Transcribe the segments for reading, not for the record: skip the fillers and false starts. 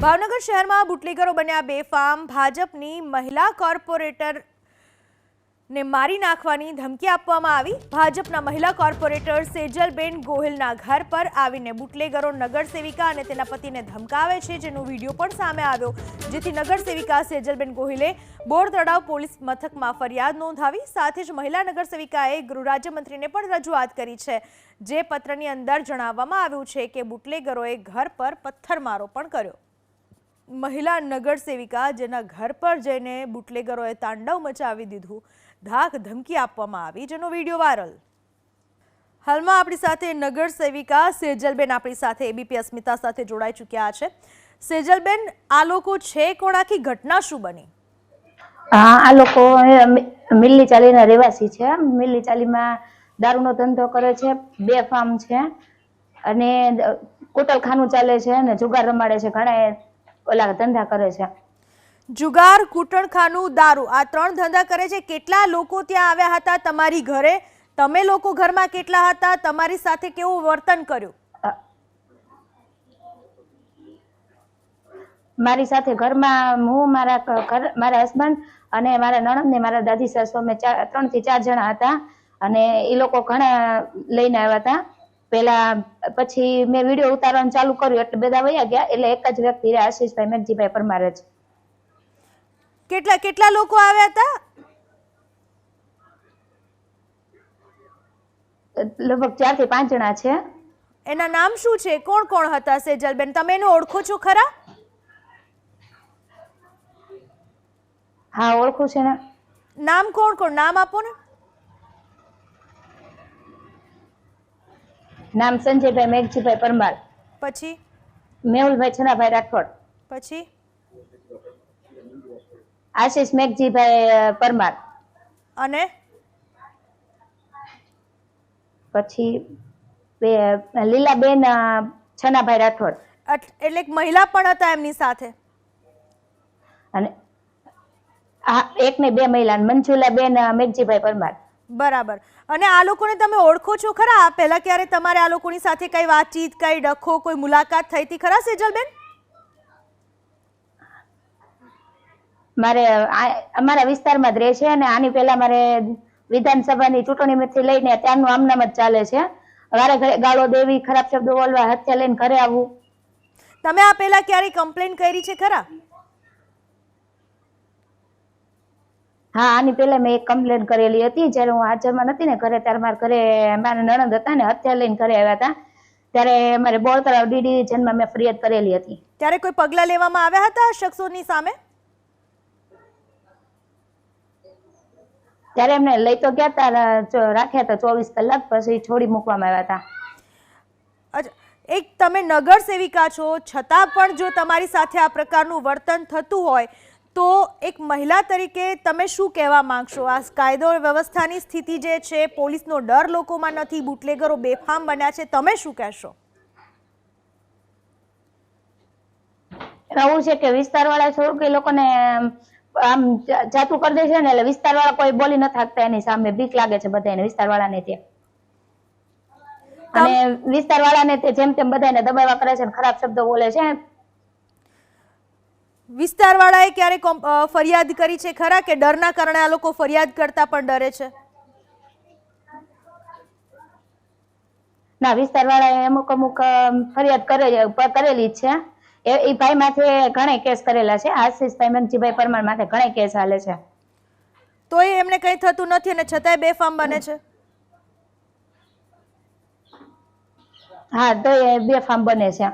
ભાવનગર શહેરમાં બુટલેગરો બન્યા બેફામ। ભાજપની મહિલા કોર્પોરેટર ને મારી નાખવાની ધમકી આપવામાં આવી। ભાજપના મહિલા કોર્પોરેટર સેજલબેન ગોહિલના ઘર પર આવીને બુટલેગરો નગરસેવિકા અને તેના પતિને ધમકાવે છે, જેનો વિડીયો પણ સામે આવ્યો, જેથી નગરસેવિકા સેજલબેન ગોહિલે બોર તળાવ પોલીસ મથકમાં ફરિયાદ નોંધાવી। સાથે જ મહિલા નગરસેવિકાએ ગૃહ રાજ્યમંત્રીને પણ રજૂઆત કરી છે, જે પત્રની અંદર જણાવવામાં આવ્યું છે કે બુટલેગરોએ ઘર પર પથ્થરમારો પણ કર્યો। મહિલા નગરસેવિકા જેના ઘર પર જઈને બુટલેગરોએ તાંડવ મચાવી દીધું, ધાક ધમકી આપવામાં આવી, જેનો વિડીયો વાયરલ। હાલમાં આપણી સાથે નગરસેવિકા સેજલબેન આપણી સાથે એબીપી અસ્મિતા સાથે જોડાઈ ચૂક્યા છે। સેજલબેન, આ લોકો છે કોણ? આખી ઘટના શું બની? આ લોકો મિલ્લી ચાલીના રહેવાસી છે। મિલ્લી ચાલીમાં દારૂનો ધંધો કરે છે, બેફામ છે અને કુટલખાનું ચાલે છે અને જુગાર રમાડે છે, ઘણા ઓલા ધંધા કરે છે। જુગાર, કુટણખાનું, દારૂ, આ ત્રણ ધંધા કરે છે। કેટલા લોકો ત્યાં આવ્યા હતા તમારી ઘરે? તમે લોકો ઘરમાં કેટલા હતા? તમારી સાથે કેવું વર્તન કર્યું? મારી સાથે ઘરમાં હું, મારા હસબન્ડ અને મારા નણંદ ને મારા દાદી સાસુ, અમે 3 થી 4 જણા હતા અને એ લોકો ઘણા લઈને આવ્યા હતા। પેલા પછી મેં વિડીયો ઉતારવાનું ચાલુ કર્યું એટલે બધા વયા ગયા, એટલે એક જ વ્યક્તિ આશીષભાઈ મેઘજીભાઈ પરમાર જ। કેટલા લોકો આવ્યા હતા? લગભગ 4 થી 5 જણા છે। એના નામ શું છે? કોણ કોણ હતા સેજલબેન? તમે એને ઓળખો છો ખરા? હા, ઓળખું છે ને। નામ કોણ કોણ? નામ આપો ને। નામ સંજયભાઈ મેઘજીભાઈ પરમાર, પછી મેહુલભાઈ છનાભાઈ રાઠોડ, પછી આશીષ મેઘજીભાઈ પરમાર, અને પછી લીલાબેન છનાભાઈ રાઠોડ। એટલે એક મહિલા પણ હતા એમની સાથે? અને એક ને 2 મહિલા, મંજુલાબેન મેઘજીભાઈ પરમાર। બરાબર। અને આ લોકોને તમે ઓળખો છો ખરા? પહેલા ક્યારે તમારે આ લોકોની સાથે કઈ વાતચીત, કઈ ડખો, કોઈ મુલાકાત થઈ હતી ખરા સેજલબેન? મારે અમારા વિસ્તારમાં જ રહે છે અને આની પહેલા મારે વિધાનસભાની ચૂંટણીમાંથી લઈને ત્યારનું આમનામ જ ચાલે છે। વારે ઘરે ગાળો દેવી, ખરાબ શબ્દો બોલવા, હત્યા લઈને ઘરે આવવું। તમે આ પહેલા ક્યારે કમ્પ્લેન કરી છે ખરા? હા, આની પહેલા મેં એક કમ્પ્લેન કરેલી હતી, જ્યારે હું હાજરમાં નથી ને ઘરે, ત્યારે મારા ઘરે મારા નણંદ હતા ને હત્યા લઈને ઘરે આવ્યા હતા, ત્યારે અમારે બોર તળાવ ડિવિઝનમાં મેં ફરિયાદ કરેલી હતી। ત્યારે કોઈ પગલાં લેવામાં આવ્યા હતા આ શખ્સોની સામે? ત્યારે એમને લઈ તો ગયા હતા, રાખ્યા હતા 24 કલાક, પછી છોડી મૂકવામાં આવ્યા હતા। અચ્છા, એક તમે નગર સેવિકા છો, છતાં પણ જો તમારી સાથે આ પ્રકારનું વર્તન થતું હોય તો એક મહિલા તરીકે તમે શું કહેવા માંગશો? આ કાયદો વ્યવસ્થાની સ્થિતિ જે છે, પોલીસનો ડર લોકોમાં નથી, બુટલેગરો બેફામ બન્યા છે, તમે શું કહેશો? એવું છે કે વિસ્તારવાળા થોડુંક એ લોકોને આમ જાતું કરી દે છે ને, એટલે વિસ્તારવાળા કોઈ બોલી નથી શકતા, એની સામે બીક લાગે છે બધાને, વિસ્તારવાળાને ત્યાં, અને વિસ્તારવાળાને તે જેમ તેમ બધાને દબાવવા કરે છે, ખરાબ શબ્દો બોલે છે। વિસ્તારવાળાએ ક્યારે ફરિયાદ કરી છે ખરા, કે ડરના કારણે આ લોકો ફરિયાદ કરતા પણ ડરે છે? ના, વિસ્તારવાળાએ અમુક ફરિયાદ કરેલી જ છે। એ ભાઈ માથે ઘણા કેસ કરેલા છે, આશીષભાઈ મેઘજીભાઈ પરમાર માથે ઘણા કેસ હાલે છે, તોય એમને કઈ થતું નથી અને છતાંય બેફામ બને છે? હા, તો એ બેફામ બને છે।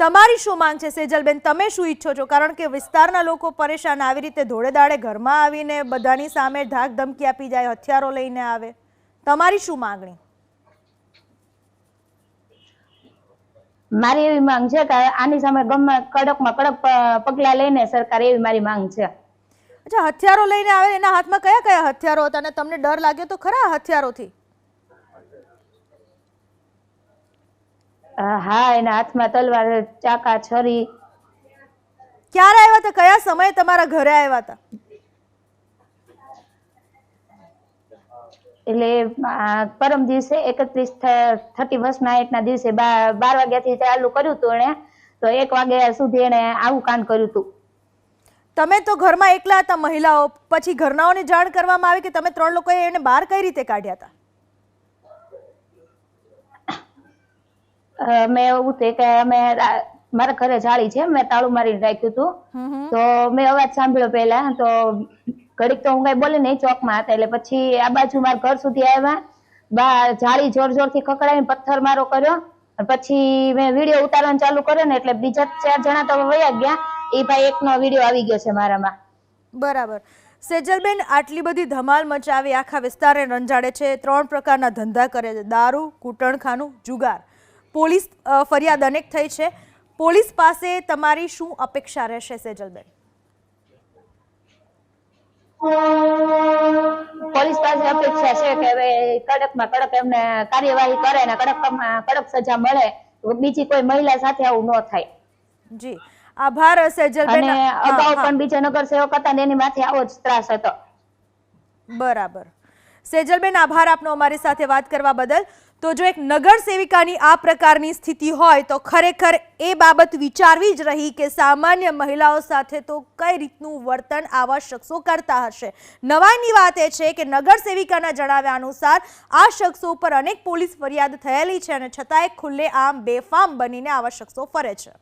તમારી શું માંગ છે સેજલબેન? તમે શું ઈચ્છો છો? કારણ કે વિસ્તારના લોકો પરેશાન, આવી રીતે ધોળે દાડે ઘરમાં આવીને બધાની સામે ધાક ધમકી આપી જાય, હથિયારો લઈને આવે, તમારી શું માંગણી? મારી એવી માંગ છે કે આની સામે કડકમાં કડક પગલા લઈને સરકાર, એવી મારી માંગ છે। અચ્છા, હથિયારો લઈને આવે, એના હાથમાં કયા કયા હથિયારો હતા અને તમને ડર લાગ્યો તો ખરા હથિયારોથી? હા, એના હાથમાં તલવાર, ચાકા, છરી। ક્યારે આવ્યા હતા? કયા સમયે તમારા ઘરે આવ્યા હતા? એટલે પરમ દિવસે 31 ના દિવસે 12 વાગ્યાથી ચાલુ કર્યું હતું એને, તો 1 વાગ્યા સુધી એને આવું કાંડ કર્યું હતું. તમે તો ઘરમાં એકલા હતા મહિલાઓ, પછી ઘરનાઓને જાણ કરવામાં આવી કે તમે 3 લોકોએ એને બહાર કઈ રીતે કાઢ્યા હતા? મેં એવું થયું કે મારા ઘરે જાળી છે, મેં તાળું મારીને રાખ્યું હતું. તો મેં અવાજ સાંભળ્યો પહેલા, તો ઘડીક તો હું કઈ બોલી નહીં, ચોકમાં હતા. એટલે પછી આ બાજુ મારા ઘર સુધી આવ્યા, જાળી જોર જોરથી ખકડાવીને પથ્થર મારો કર્યો. પછી મેં વિડીયો ઉતારવાનું ચાલુ કર્યો ને એટલે બીજા 4 જણા તો વયા ગયા. એ ભાઈ એકનો વિડીયો આવી ગયો છે મારામાં. બરાબર. સેજલબેન, આટલી બધી ધમાલ મચાવી આખા વિસ્તારને રંજાડે છે, 3 પ્રકારના ધંધા કરે છે, દારૂ, કૂટણખાનું, જુગાર. પોલીસ ફરિયાદ અનેક થઈ છે. પોલીસ પાસે તમારી શું અપેક્ષા રહેશે સેજલબેન? પોલીસ પાસે અપેક્ષા છે કે હવે કડકમાં કડક એમને કાર્યવાહી કરે ને કડકમાં કડક સજા મળે, બીજી કોઈ મહિલા સાથે આવું ન થાય. જી આભાર સેજલબેન. અને અગાઉ પણ બીજા નગરસેવક હતા ને એની માથે આવો જ ત્રાસ હતો. બરાબર. સેજલબેન, આભાર આપનો અમારી સાથે વાત કરવા બદલ. તો જો એક નગર સેવિકાની આ પ્રકારની સ્થિતિ હોય તો ખરેખર એ બાબત વિચારવી જ રહી કે સામાન્ય મહિલાઓ સાથે તો કઈ રીતનું વર્તન આવા શખ્સો કરતા હશે. નવાઈની વાત એ છે કે નગર સેવિકાના જણાવ્યા અનુસાર આ શખ્સો પર અનેક પોલીસ ફરિયાદ થયેલી છે અને છતાંય ખુલ્લેઆમ બેફામ બનીને આવા શખ્સો ફરે છે.